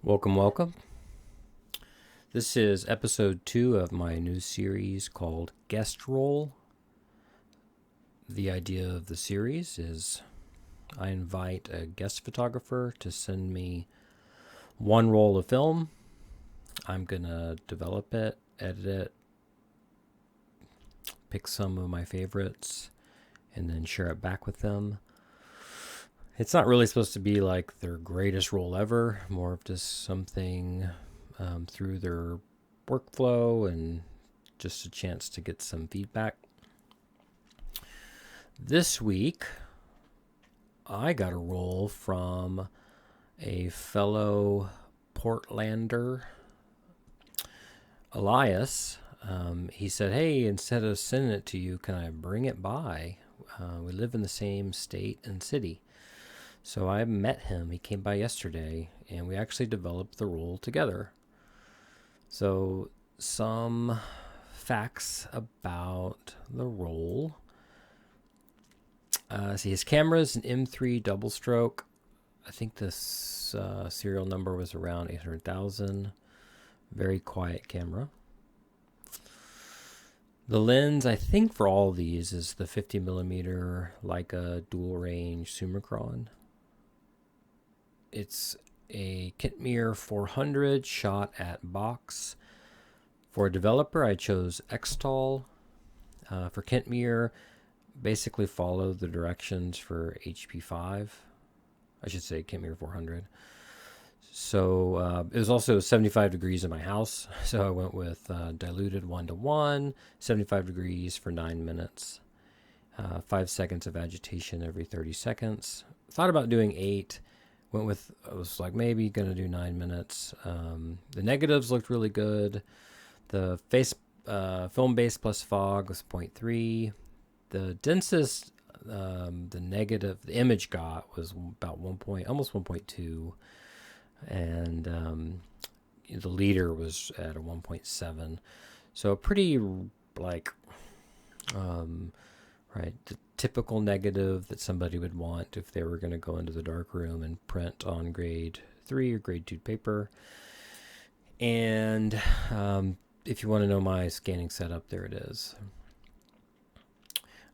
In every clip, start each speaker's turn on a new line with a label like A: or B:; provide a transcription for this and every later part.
A: Welcome, welcome. This is episode 2 of my new series called Guest Roll. The idea of the series is I invite a guest photographer to send me one roll of film. I'm going to develop it, edit it, pick some of my favorites, and then share it back with them. It's not really supposed to be like their greatest roll ever, more of just something through their workflow and just a chance to get some feedback. This week, I got a roll from a fellow Portlander, Elias. He said, hey, instead of sending it to you, can I bring it by? We live in the same state and city. So I met him. He came by yesterday, and we actually developed the roll together. So some facts about the roll. See, his camera is an M3 double stroke. I think this serial number was around 800,000. Very quiet camera. The lens, I think, for all of these is the 50mm Leica dual range Summicron. It's a Kentmere 400 shot at box. For a developer, I chose Xtol. For Kentmere, basically follow the directions for HP5. I should say Kentmere 400. So it was also 75 degrees in my house, so I went with diluted 1:1, 75 degrees for 9 minutes, 5 seconds of agitation every 30 seconds. Thought about doing 8. I was like maybe going to do 9 minutes. The negatives looked really good. The film base plus fog was 0.3. The densest the negative the image got was about almost 1.2. And the leader was at a 1.7. So pretty right, the typical negative that somebody would want if they were going to go into the dark room and print on grade 3 or grade 2 paper. And if you want to know my scanning setup, there it is.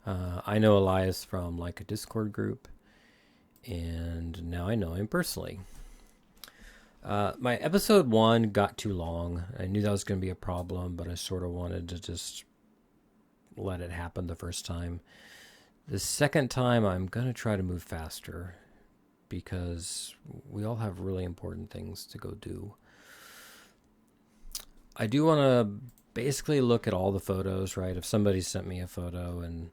A: I know Elias from like a Discord group, and now I know him personally. My episode 1 got too long. I knew that was going to be a problem, but I sort of wanted to just let it happen the first time. The second time, I'm going to try to move faster because we all have really important things to go do. I do want to basically look at all the photos, right? If somebody sent me a photo and,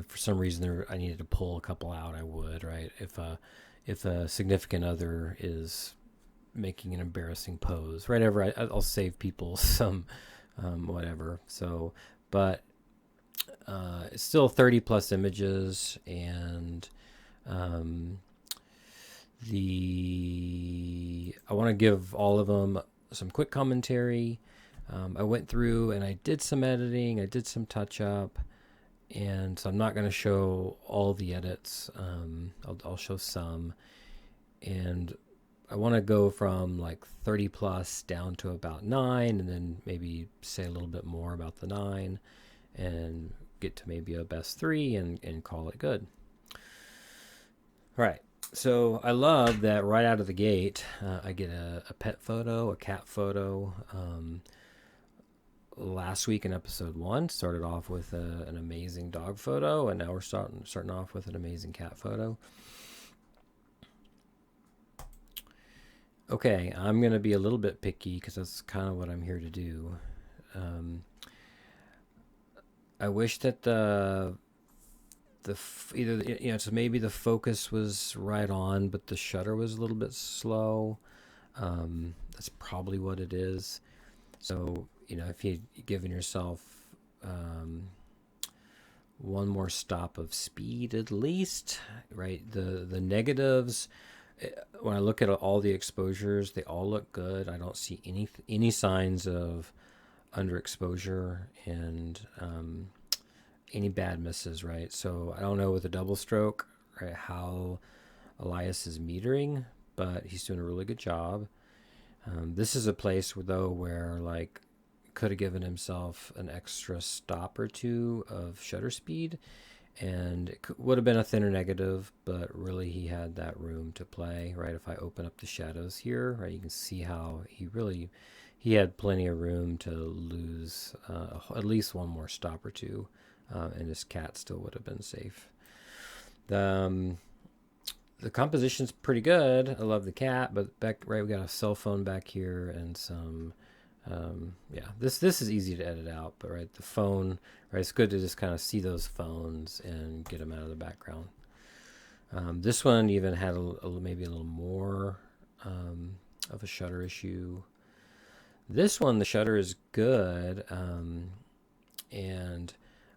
A: for some reason I needed to pull a couple out, I would, right? If a significant other is making an embarrassing pose, right? I'll save people some whatever. So, but it's still 30 plus images, and I want to give all of them some quick commentary. I went through and I did some editing, I did some touch up, and so I'm not going to show all the edits. I'll show some, and I want to go from like 30 plus down to about 9, and then maybe say a little bit more about the 9 and get to maybe a best 3 and call it good. All right. So I love that right out of the gate, I get a pet photo, a cat photo. Last week in episode 1, started off with an amazing dog photo, and now we're starting off with an amazing cat photo. Okay, I'm going to be a little bit picky because that's kind of what I'm here to do. I wish that so maybe the focus was right on, but the shutter was a little bit slow. That's probably what it is. So, if you'd given yourself one more stop of speed at least, right? The negatives, when I look at all the exposures, they all look good. I don't see any signs of underexposure and any bad misses, right? So I don't know with a double stroke, right, how Elias is metering, but he's doing a really good job. This is a place though where like could have given himself an extra stop or two of shutter speed, and it would have been a thinner negative, but really he had that room to play, right? If I open up the shadows here, right, you can see how he had plenty of room to lose at least one more stop or two, and his cat still would have been safe. The composition's pretty good. I love the cat, but back right, we got a cell phone back here and some. Yeah, this is easy to edit out, but right, the phone, right, it's good to just kind of see those phones and get them out of the background. This one even had maybe a little more of a shutter issue. This one, the shutter is good, and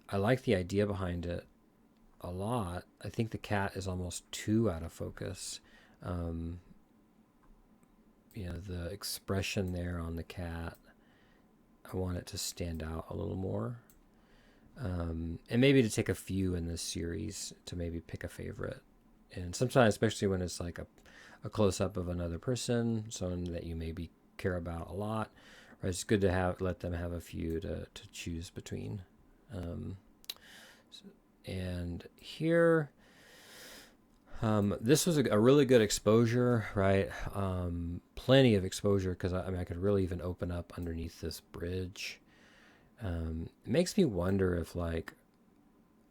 A: I like the idea behind it a lot. I think the cat is almost too out of focus. The expression there on the cat, I want it to stand out a little more. And maybe to take a few in this series to maybe pick a favorite. And sometimes, especially when it's like a close-up of another person, someone that you maybe care about a lot, right, it's good to let them have a few to choose between. And here, this was a really good exposure, right? Plenty of exposure, because I could really even open up underneath this bridge. It makes me wonder if, like,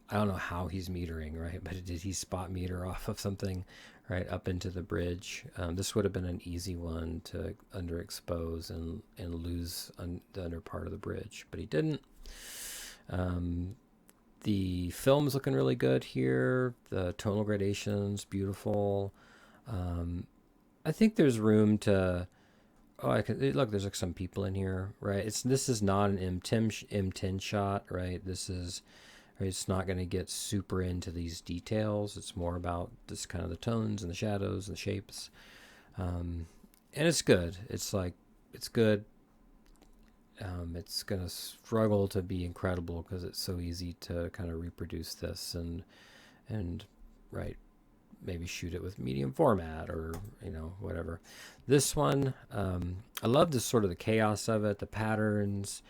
A: I don't know how he's metering, right? But did he spot meter off of something, right, up into the bridge? This would have been an easy one to underexpose and lose the under part of the bridge, but he didn't. The film's looking really good here. The tonal gradation's beautiful. I think there's room to. Look. There's like some people in here, right? This is not an M10 shot, right? It's not going to get super into these details. It's more about just kind of the tones and the shadows and the shapes, and it's good. It's good. It's going to struggle to be incredible because it's so easy to kind of reproduce this and right, maybe shoot it with medium format or, whatever. This one, I love this sort of the chaos of it, the patterns,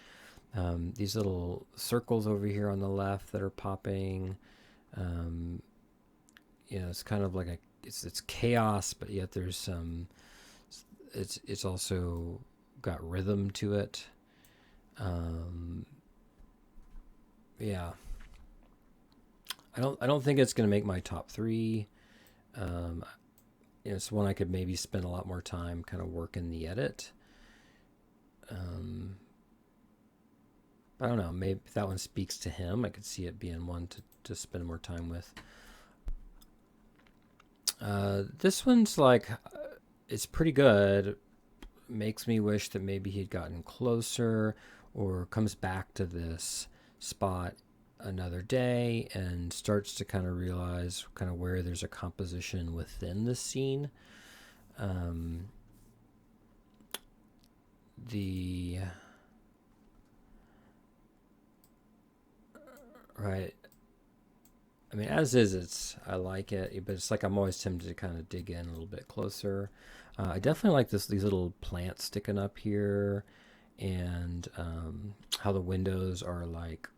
A: these little circles over here on the left that are popping. It's kind of like it's chaos, but yet there's some, it's also got rhythm to it. Yeah, I don't think it's going to make my top 3. It's one I could maybe spend a lot more time kind of working the edit. I don't know, maybe if that one speaks to him, I could see it being one to spend more time with. This one's like, it's pretty good. Makes me wish that maybe he'd gotten closer, or comes back to this spot another day and starts to kind of realize kind of where there's a composition within the scene. Right. I mean, as is, I like it, but it's like I'm always tempted to kind of dig in a little bit closer. I definitely like these little plants sticking up here, and how the windows are like,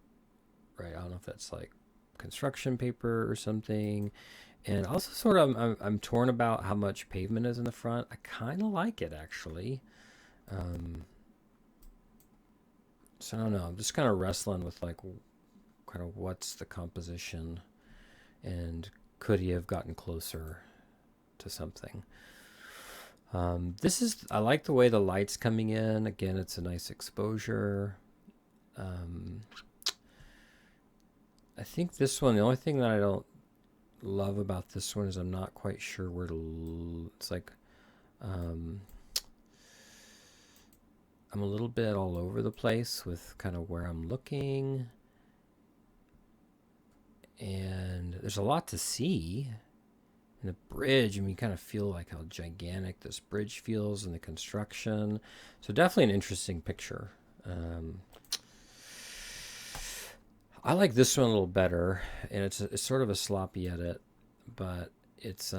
A: right, I don't know if that's like construction paper or something. And also sort of, I'm torn about how much pavement is in the front. I kind of like it, actually. So I don't know. I'm just kind of wrestling with like kind of what's the composition, and could he have gotten closer to something. I like the way the light's coming in. Again, it's a nice exposure. I think this one, the only thing that I don't love about this one is I'm not quite sure where to, it's like, I'm a little bit all over the place with kind of where I'm looking. And there's a lot to see. And the bridge, I mean, you kind of feel like how gigantic this bridge feels, and the construction. So definitely an interesting picture. I like this one a little better, and it's sort of a sloppy edit, but it's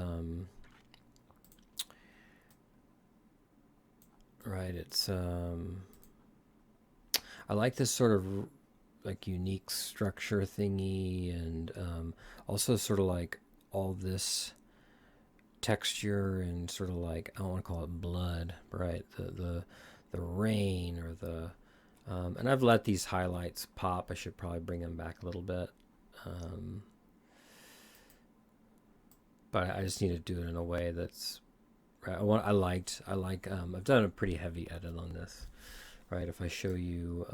A: right. It's I like this sort of like unique structure thingy, and also sort of like all this texture and sort of like, I don't want to call it blood, right? The rain or the and I've let these highlights pop. I should probably bring them back a little bit. Um, but I just need to do it in a way that's right. I like I've done a pretty heavy edit on this, right? If I show you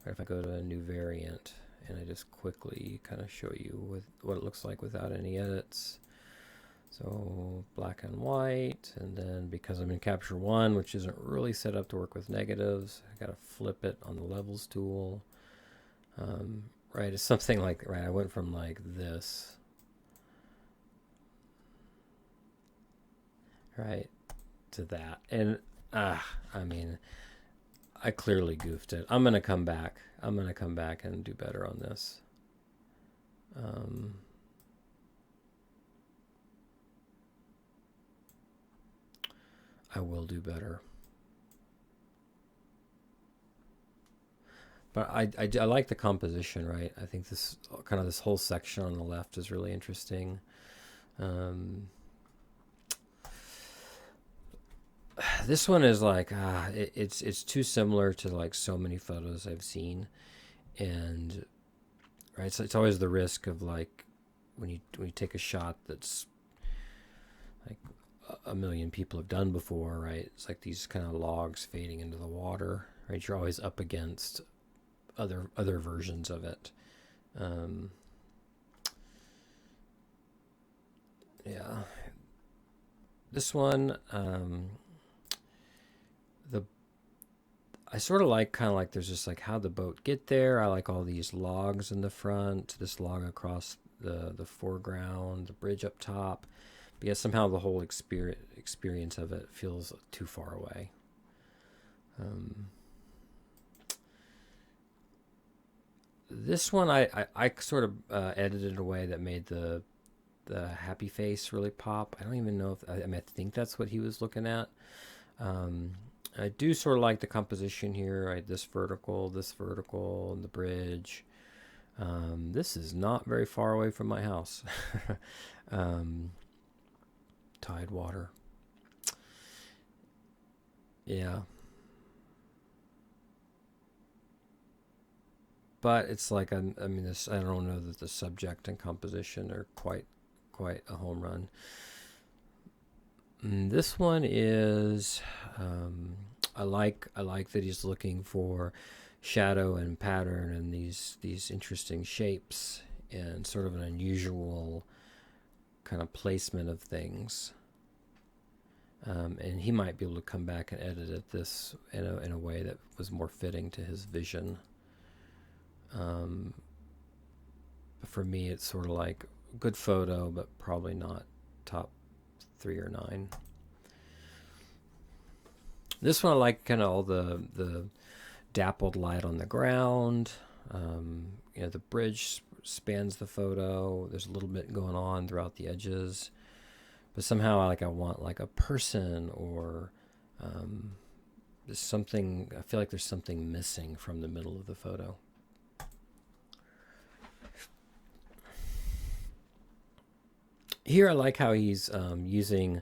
A: right, if I go to a new variant and I just quickly kind of show you with what it looks like without any edits. So black and white, and then because I'm in Capture One, which isn't really set up to work with negatives, I gotta flip it on the levels tool. Right, it's something like, right, I went from like this, right, to that, and I mean, I clearly goofed it. I'm gonna come back. I'm gonna come back and do better on this. Um, I will do better. But I like the composition, right? I think this kind of this whole section on the left is really interesting. Um, this one is like it's too similar to like so many photos I've seen, and right, so it's always the risk of like when you take a shot that's like a million people have done before, right? It's like these kind of logs fading into the water, right? You're always up against other versions of it. Um, yeah, this one, the I sort of like kind of like there's just like how the boat get there. I like all these logs in the front, this log across the foreground, the bridge up top. But yet somehow the whole experience of it feels too far away. Um, this one I sort of edited in a way that made the happy face really pop. I don't even know if I mean, I think that's what he was looking at. Um, I do sort of like the composition here, right? This vertical, and the bridge. This is not very far away from my house. um, Tidewater. Yeah. But it's like, I mean, this, I don't know that the subject and composition are quite a home run. This one is, I like that he's looking for shadow and pattern and these interesting shapes and sort of an unusual kind of placement of things. And he might be able to come back and edit it this in a way that was more fitting to his vision. But for me, it's sort of like a good photo, but probably not top 3 or 9. This one I like kind of all the dappled light on the ground. The bridge spans the photo. There's a little bit going on throughout the edges, but somehow I want like a person or there's something. I feel like there's something missing from the middle of the photo. Here I like how he's using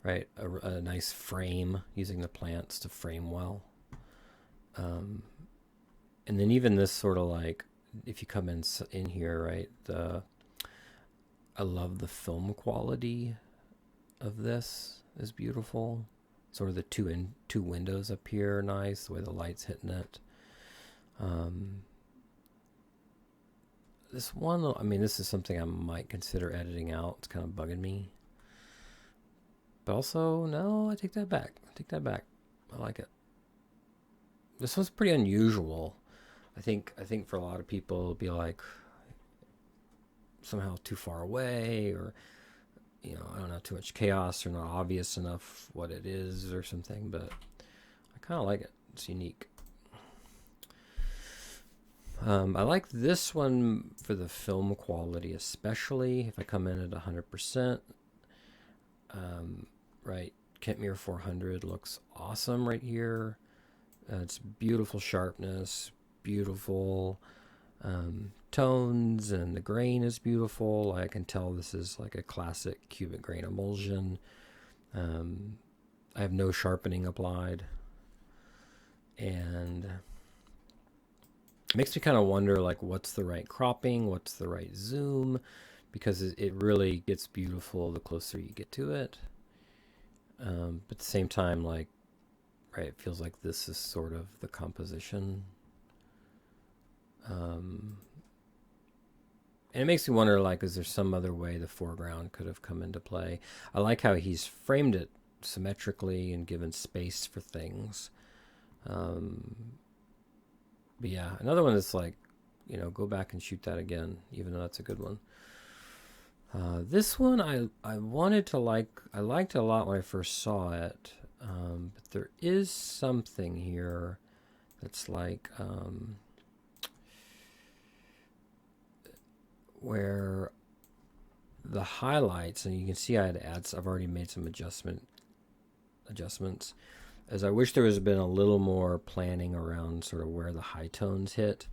A: right a nice frame, using the plants to frame well. Um, and then even this sort of like if you come in here, right, the I love the film quality of this is beautiful. Sort of the two windows up here are nice, the way the light's hitting it. Um, this one, I mean, this is something I might consider editing out. It's kind of bugging me. But also, no, I take that back. I take that back. I like it. This one's pretty unusual. I think for a lot of people it'll be like somehow too far away, or I don't know, too much chaos or not obvious enough what it is or something, but I kind of like it. It's unique. I like this one for the film quality, especially if I come in at 100%. Right, Kentmere 400 looks awesome right here. It's beautiful sharpness, beautiful tones, and the grain is beautiful. I can tell this is like a classic cubic grain emulsion. I have no sharpening applied, and it makes me kind of wonder, like, what's the right cropping, what's the right zoom, because it really gets beautiful the closer you get to it. But at the same time, like, right, it feels like this is sort of the composition. And it makes me wonder, like, is there some other way the foreground could have come into play? I like how he's framed it symmetrically and given space for things. But yeah, another one that's like, go back and shoot that again, even though that's a good one. This one I wanted to like. I liked it a lot when I first saw it, but there is something here that's like where the highlights, and you can see I had to add. I've already made some adjustments. As I wish there was been a little more planning around sort of where the high tones hit.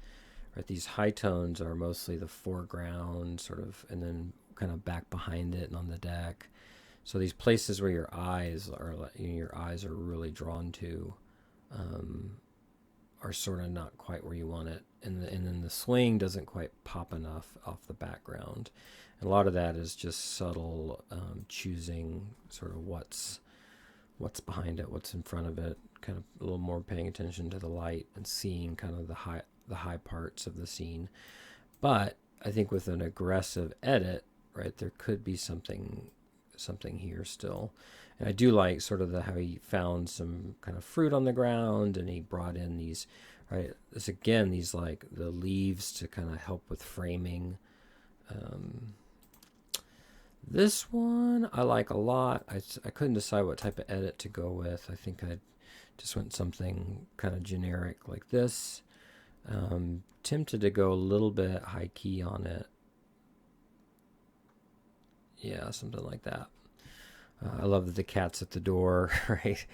A: Right, these high tones are mostly the foreground, sort of, and then kind of back behind it and on the deck. So these places where your eyes are really drawn to, are sort of not quite where you want it, and then the swing doesn't quite pop enough off the background. And a lot of that is just subtle choosing sort of what's behind it, what's in front of it, kind of a little more paying attention to the light and seeing kind of the high parts of the scene. But I think with an aggressive edit, right, there could be something here still. And I do like sort of how he found some kind of fruit on the ground, and he brought in these, right, these like the leaves to kind of help with framing. This one I like a lot. I couldn't decide what type of edit to go with. I think I just went something kind of generic like this. Tempted to go a little bit high key on it. Yeah, something like that. I love that the cat's at the door, right,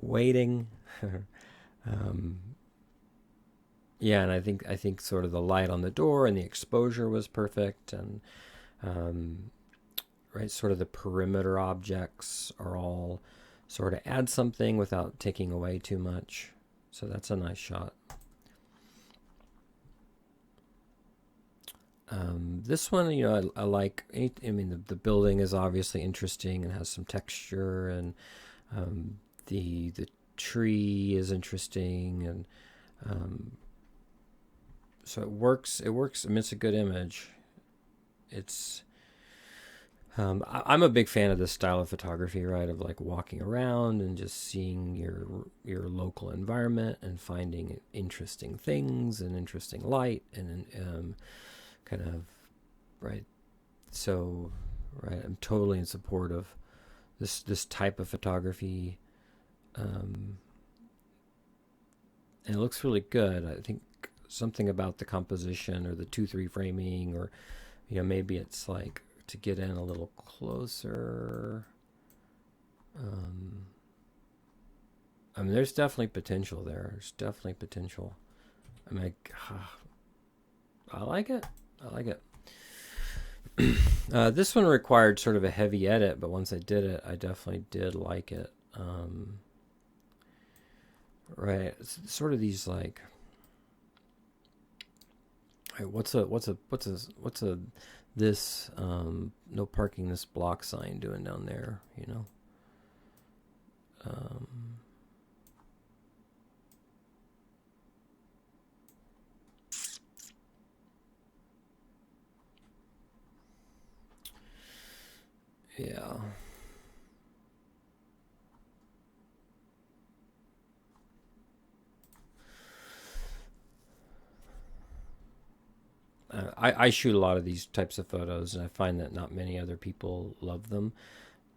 A: waiting. Yeah, and I think sort of the light on the door and the exposure was perfect, and right, sort of the perimeter objects are all sort of add something without taking away too much. So that's a nice shot. This one, I like. I mean, the building is obviously interesting and has some texture, and the tree is interesting, and so it works. I mean, it's a good image. It's. I'm a big fan of this style of photography, right? Of like walking around and just seeing your local environment and finding interesting things and interesting light and kind of, right. So, right, I'm totally in support of this type of photography, and it looks really good. I think something about the composition or the 2-3 framing, or maybe it's like to get in a little closer. I mean, there's definitely potential there. There's definitely potential. I mean, I like it. I like it. This one required sort of a heavy edit, but once I did it, I definitely did like it. Right, it's sort of these like, right, what's this no parking this block sign doing down there? Yeah. I shoot a lot of these types of photos, and I find that not many other people love them,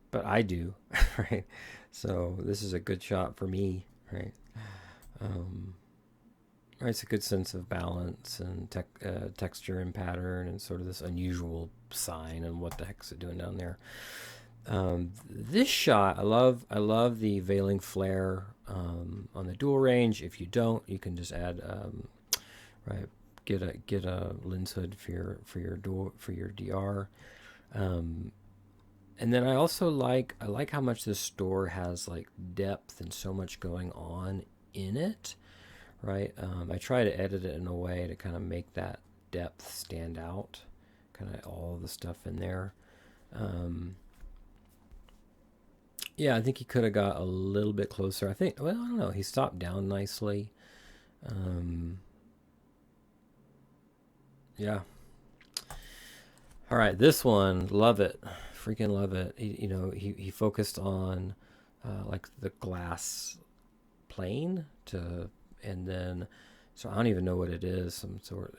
A: but I do, right? So this is a good shot for me, right? Right, it's a good sense of balance and texture and pattern, and sort of this unusual sign, and what the heck's it doing down there? This shot, I love the veiling flare on the dual range. If you don't, you can just add right, get a lens hood for your dual for your DR. Um, and then I like how much this store has like depth and so much going on in it, right? I try to edit it in a way to kind of make that depth stand out, kind of all the stuff in there. Um, yeah, I think he could have got a little bit closer. I think, well, I don't know. He stopped down nicely. Um, yeah. All right, this one, love it, freaking love it. He focused on like the glass plane to, and then so I don't even know what it is. Some sort,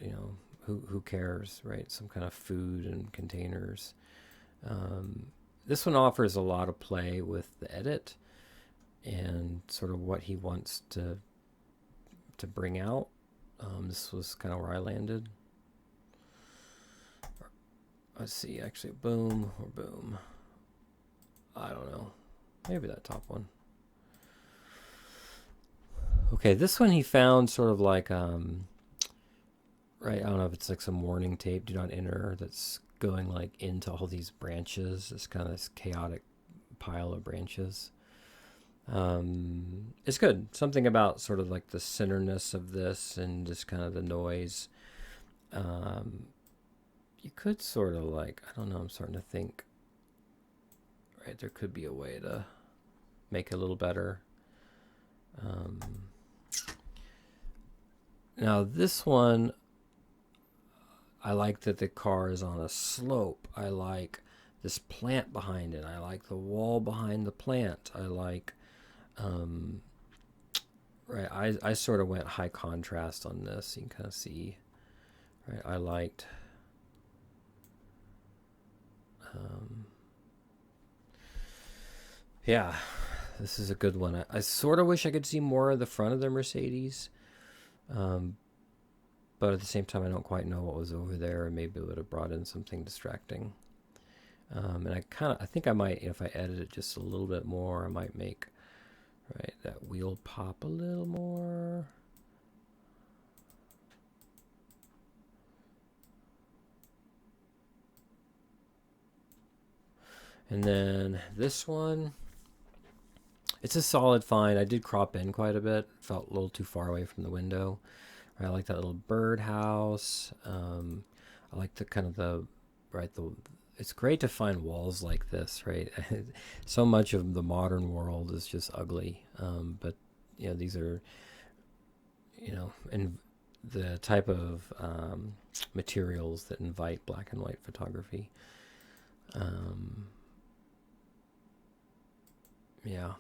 A: who cares, right? Some kind of food and containers. Um, this one offers a lot of play with the edit and sort of what he wants to bring out. This was kind of where I landed. Let's see, actually, boom or boom. I don't know. Maybe that top one. Okay, this one he found sort of like, right, I don't know if it's like some warning tape, do not enter, that's going like into all these branches. It's kind of this chaotic pile of branches. It's good. Something about sort of like the centerness of this and just kind of the noise. Um, you could sort of like, I don't know, I'm starting to think, right, there could be a way to make it a little better. Um, Now this one, I like that the car is on a slope. I like this plant behind it. I like the wall behind the plant. I like, um, right, I sort of went high contrast on this. You can kind of see, right, I liked, um, yeah, this is a good one. I sort of wish I could see more of the front of the Mercedes. Um, but at the same time, I don't quite know what was over there, and maybe it would have brought in something distracting. And I think I might, if I edit it just a little bit more, I might make, right, that wheel pop a little more. And then this one, it's a solid find. I did crop in quite a bit. Felt a little too far away from the window. I like that little birdhouse. I like the kind of the it's great to find walls like this, right? So much of the modern world is just ugly. But these are, and the type of materials that invite black and white photography. Um, yeah.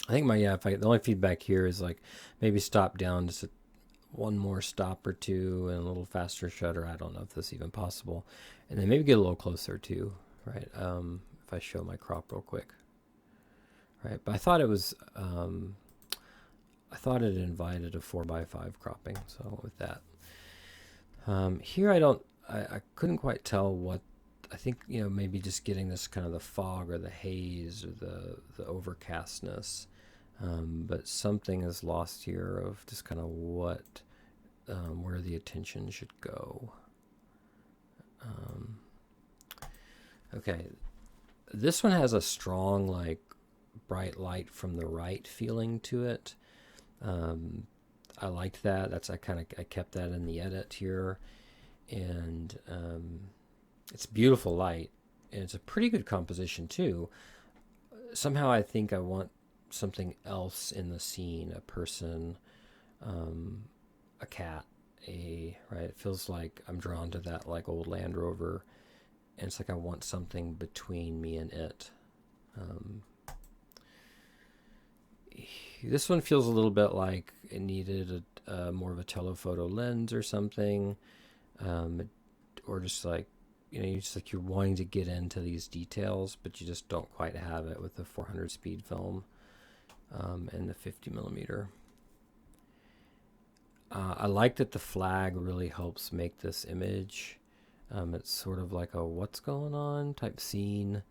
A: I think the only feedback here is like maybe stop down just one more stop or two and a little faster shutter. I don't know if this is even possible. And then maybe get a little closer too, right? If I show my crop real quick, right? But I thought it was, I thought it invited a 4x5 cropping. So with that, here I couldn't quite tell what, I think, maybe just getting this kind of the fog or the haze or the overcastness. But something is lost here of just kind of what, where the attention should go. Okay, this one has a strong, like, bright light from the right feeling to it. I liked that. I kept that in the edit here, and it's beautiful light, and it's a pretty good composition too. Somehow I think I want something else in the scene, a person, a cat, right, it feels like I'm drawn to that like old Land Rover, and it's like I want something between me and it. um, this one feels a little bit like it needed more of a telephoto lens or something, or just like, you're wanting to get into these details, but you just don't quite have it with the 400 speed film, and the 50 millimeter. I like that the flag really helps make this image. It's sort of like a what's going on type scene.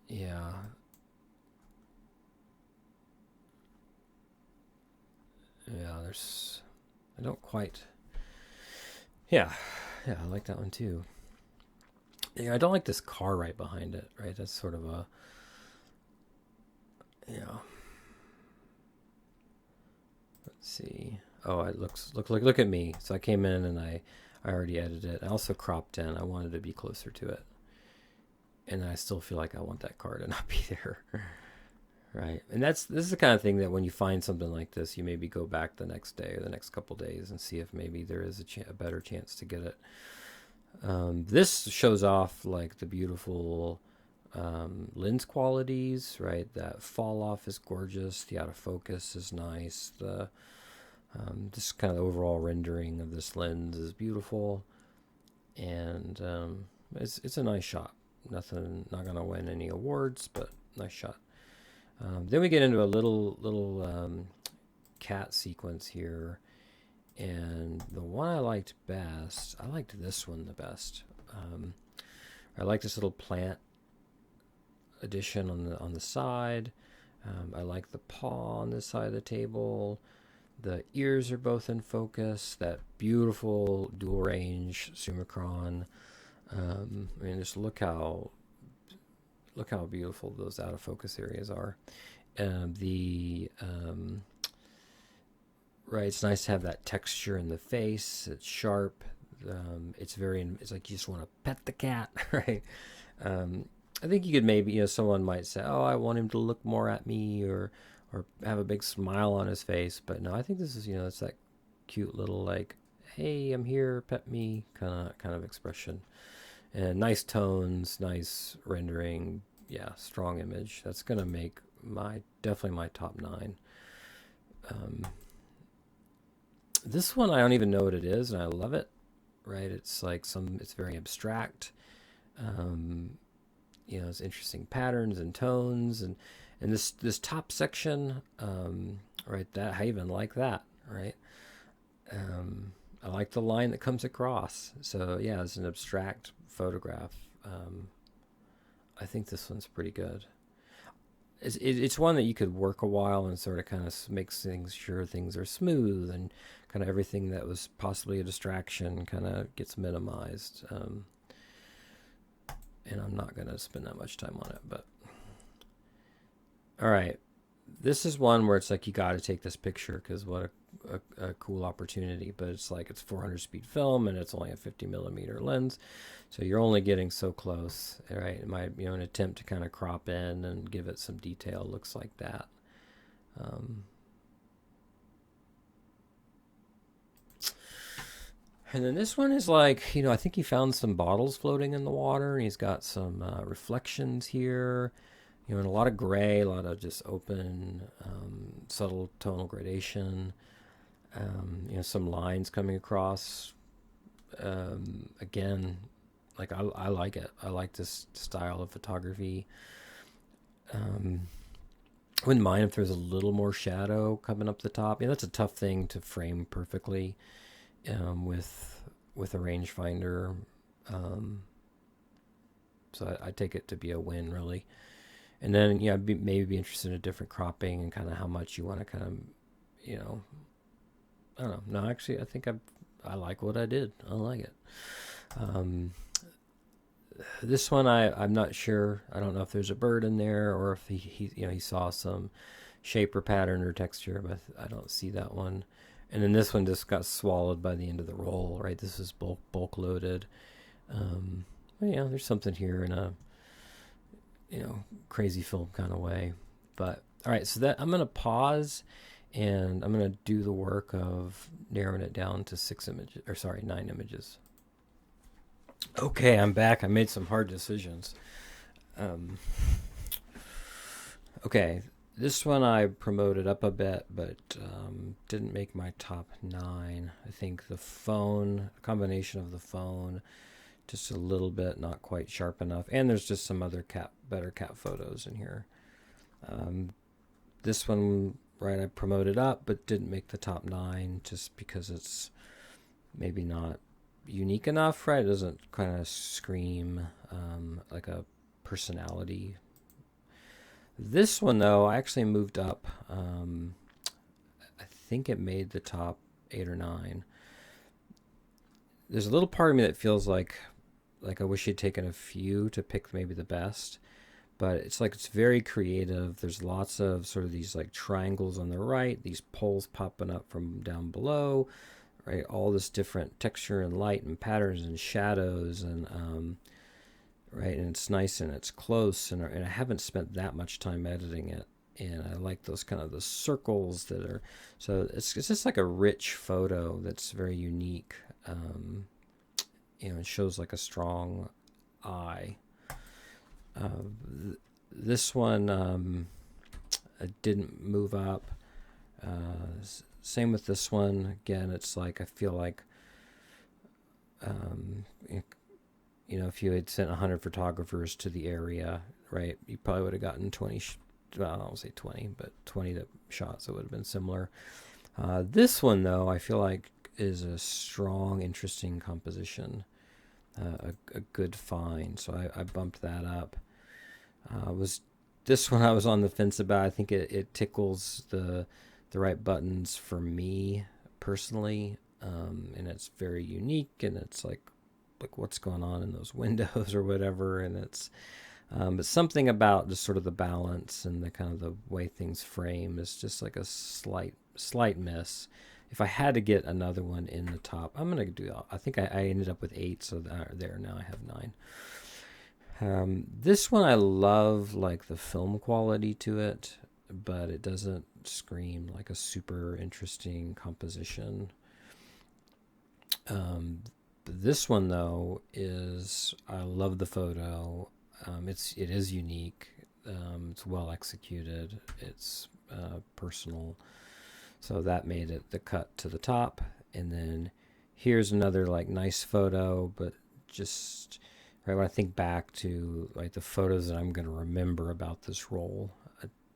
A: Yeah. Yeah, I don't quite. Yeah, yeah, I like that one too. Yeah, I don't like this car right behind it, right? That's sort of a, yeah. Let's see. Oh, it look at me. So I came in and I already edited it. I also cropped in. I wanted to be closer to it. And I still feel like I want that car to not be there. Right. And this is the kind of thing that when you find something like this, you maybe go back the next day or the next couple days and see if maybe there is a better chance to get it. This shows off like the beautiful lens qualities, right? That fall off is gorgeous. The out of focus is nice. The just kind of overall rendering of this lens is beautiful, and it's a nice shot. Not gonna win any awards, but nice shot. Then we get into a little cat sequence here, and the one I liked best, I liked this one the best. I like this little plant addition on the side. I like the paw on this side of the table. The ears are both in focus. That beautiful dual range Summicron. I mean, just look how beautiful those out of focus areas are. Right, it's nice to have that texture in the face. It's sharp. It's like you just want to pet the cat, right? I think you could maybe, someone might say, oh, I want him to look more at me or have a big smile on his face. But no, I think this is, it's that cute little like, hey, I'm here, pet me kind of expression. And nice tones, nice rendering. Yeah, strong image. That's going to make definitely my top 9. This one, I don't even know what it is, and I love it, right? It's like it's very abstract. It's interesting patterns and tones, and this top section, right? I even like that, right? I like the line that comes across. So yeah, it's an abstract photograph. I think this one's pretty good. It's one that you could work a while and sort of kind of makes sure things are smooth and kind of everything that was possibly a distraction kind of gets minimized. And I'm not going to spend that much time on it, but all right. This is one where it's like you got to take this picture because what a cool opportunity. But it's like it's 400 speed film and it's only a 50 millimeter lens, so you're only getting so close, right? It might be an attempt to kind of crop in and give it some detail. Looks like that. And then this one is like, I think he found some bottles floating in the water, and he's got some reflections here. And a lot of gray, a lot of just open, subtle tonal gradation. Some lines coming across. Again, like I like it. I like this style of photography. Wouldn't mind if there's a little more shadow coming up the top. That's a tough thing to frame perfectly with a rangefinder. So I take it to be a win, really. And then, maybe be interested in a different cropping and kind of how much you want to kind of, I don't know. No, actually, I think I like what I did. I like it. This one, I'm not sure. I don't know if there's a bird in there or if he saw some shape or pattern or texture, but I don't see that one. And then this one just got swallowed by the end of the roll, right? This is bulk loaded. There's something here in a crazy film kind of way. But all right, so that I'm gonna pause and I'm gonna do the work of narrowing it down to 9 images. Okay, I'm back. I made some hard decisions. Okay, this one I promoted up a bit, but didn't make my top 9. I think the combination of the phone, just a little bit not quite sharp enough, and there's just some other better cat photos in here. This one right, I promoted up, but didn't make the top 9 just because it's maybe not unique enough, right? It doesn't kind of scream like a personality. This one, though, I actually moved up. I think it made the top 8 or 9. There's a little part of me that feels like I wish he'd taken a few to pick maybe the best, but it's like it's very creative. There's lots of sort of these like triangles on the right, these poles popping up from down below, right? All this different texture and light and patterns and shadows and right, and it's nice and it's close, and I haven't spent that much time editing it, and I like those kind of the circles that are, so it's just like a rich photo that's very unique. It shows like a strong eye. This one I didn't move up. Same with this one. Again, it's like I feel like if you had sent 100 photographers to the area, right, you probably would have gotten 20. Well, I don't say 20, but 20 shots that would have been similar. This one, though, I feel like is a strong, interesting composition. A good find, so I bumped that up. Was this one I was on the fence about. I think it tickles the right buttons for me personally, and it's very unique, and it's like what's going on in those windows or whatever, and it's but something about just sort of the balance and the kind of the way things frame is just like a slight miss. If I had to get another one in the top, I'm gonna do. I think I ended up with 8, so there now I have 9. This one I love, like the film quality to it, but it doesn't scream like a super interesting composition. This one, though, I love the photo. It is unique. It's well executed. It's personal. So that made it the cut to the top. And then here's another like nice photo, but just right when I think back to like the photos that I'm going to remember about this roll,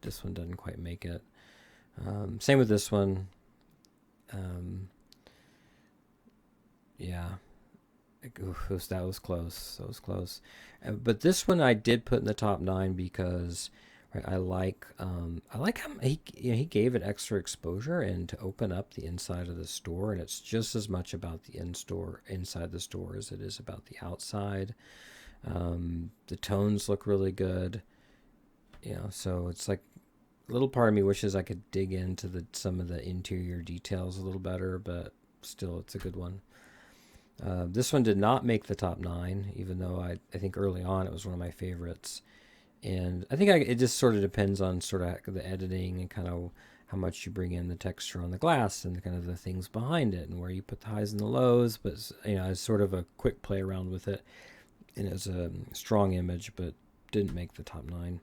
A: this one doesn't quite make it. Same with this one. Yeah. That was close. That was close. But this one I did put in the top 9 because right, I like how he gave it extra exposure and to open up the inside of the store, and it's just as much about the inside the store as it is about the outside. The tones look really good, so it's like a little part of me wishes I could dig into some of the interior details a little better, but still it's a good one. This one did not make the top 9, even though I think early on it was one of my favorites. And I think it just sort of depends on sort of the editing and kind of how much you bring in the texture on the glass and kind of the things behind it and where you put the highs and the lows. But it's sort of a quick play around with it. And it was a strong image, but didn't make the top 9.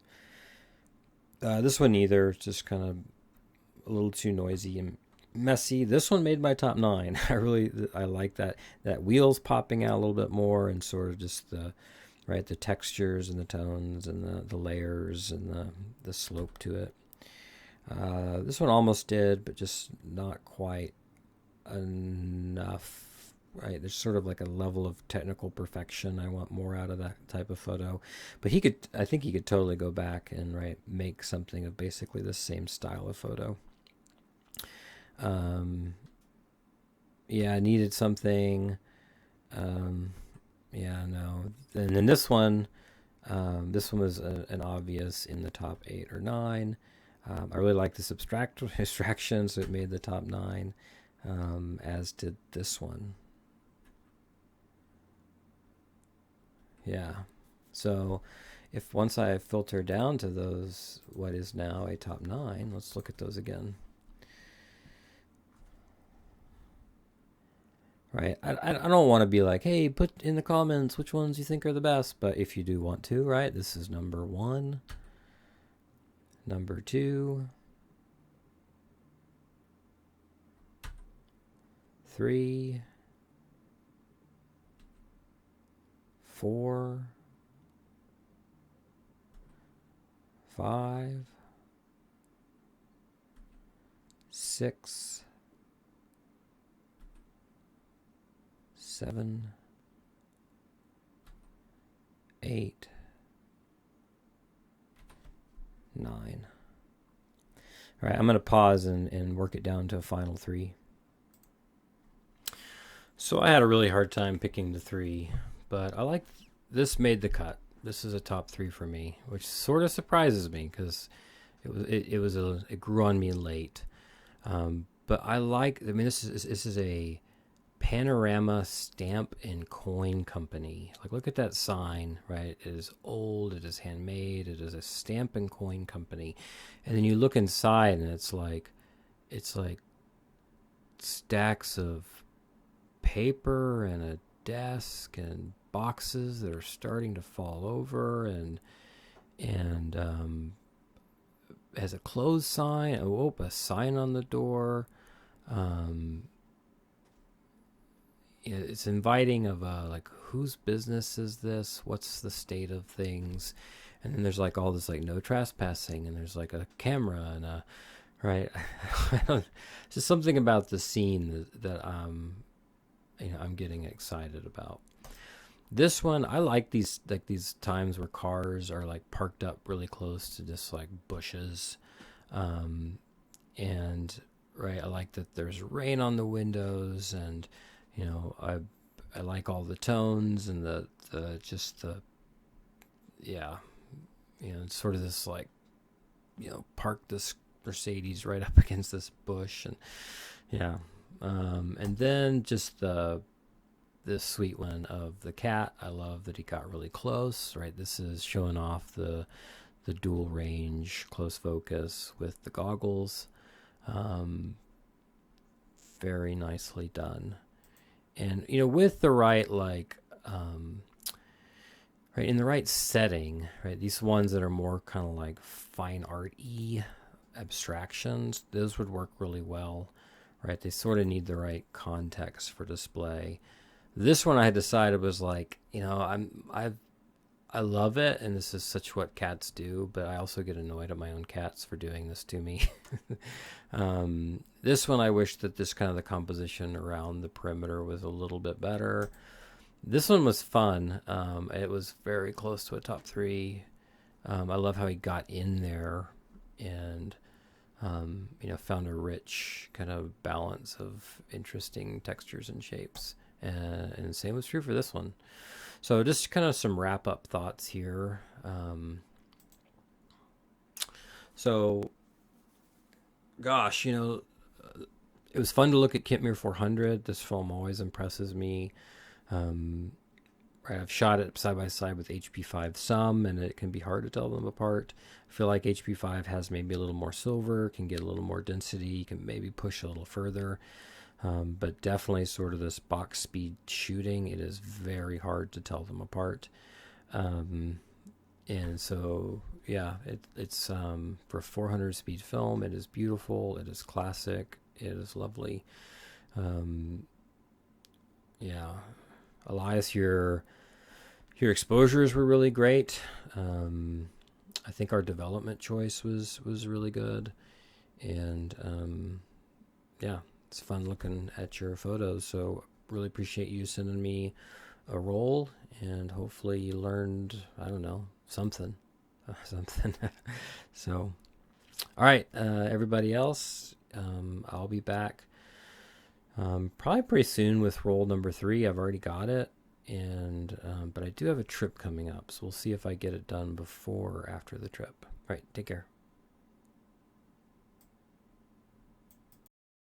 A: This one either, just kind of a little too noisy and messy. This one made my top 9. I like that wheels popping out a little bit more, and sort of just the textures and the tones and the layers and the slope to it. This one almost did, but just not quite enough. Right, there's sort of like a level of technical perfection. I want more out of that type of photo. But I think he could totally go back and make something of basically the same style of photo. I needed something. No. And then this one was an obvious in the top 8 or 9. I really like this abstraction, so it made the top 9, as did this one. Yeah. So if once I filter down to those, what is now a top 9, let's look at those again. Right. I don't want to be like, hey, put in the comments which ones you think are the best. But if you do want to, right, this is number 1, number 2, 3, 4, 5, 6, 7, 8, 9. All right, I'm going to pause and work it down to a final 3. So I had a really hard time picking the 3, but I like this made the cut. This is a top 3 for me, which sort of surprises me because it grew on me late. But I mean, this is a Panorama Stamp and Coin Company. Like, look at that sign, right? It is old, it is handmade, it is a stamp and coin company. And then you look inside and it's like stacks of paper and a desk and boxes that are starting to fall over, and has a closed sign. Oh, a sign on the door. It's inviting of like, whose business is this? What's the state of things? And then there's like all this like no trespassing, and there's like a camera and a right. Just something about the scene that I'm getting excited about. This one, I like these times where cars are like parked up really close to just like bushes, and right, I like that there's rain on the windows, and I like all the tones and the it's sort of this like, park this Mercedes right up against this bush, and and then just this sweet one of the cat. I love that he got really close, right? This is showing off the dual range close focus with the goggles. Very nicely done. And, with the right, right, in the right setting, right, these ones that are more kind of like fine art-y abstractions, those would work really well, right? They sort of need the right context for display. This one I had decided was like, I love it, and this is such what cats do, but I also get annoyed at my own cats for doing this to me. This one, I wish that this kind of the composition around the perimeter was a little bit better. This one was fun. It was very close to a top 3. I love how he got in there and, found a rich kind of balance of interesting textures and shapes. And the same was true for this one. So just kind of some wrap-up thoughts here. Gosh, it was fun to look at Kentmere 400. This film always impresses me. Right, I've shot it side by side with HP5 some, and it can be hard to tell them apart. I feel like HP5 has maybe a little more silver, can get a little more density, can maybe push a little further. But definitely sort of this box speed shooting, it is very hard to tell them apart. And so, yeah, it's for 400 speed film, it is beautiful, it is classic, it is lovely. Elias, your exposures were really great. I think our development choice was really good. And, it's fun looking at your photos, so really appreciate you sending me a roll, and hopefully you learned, I don't know, something. So, all right, everybody else, I'll be back probably pretty soon with roll number 3. I've already got it, and but I do have a trip coming up, so we'll see if I get it done before or after the trip. All right, take care.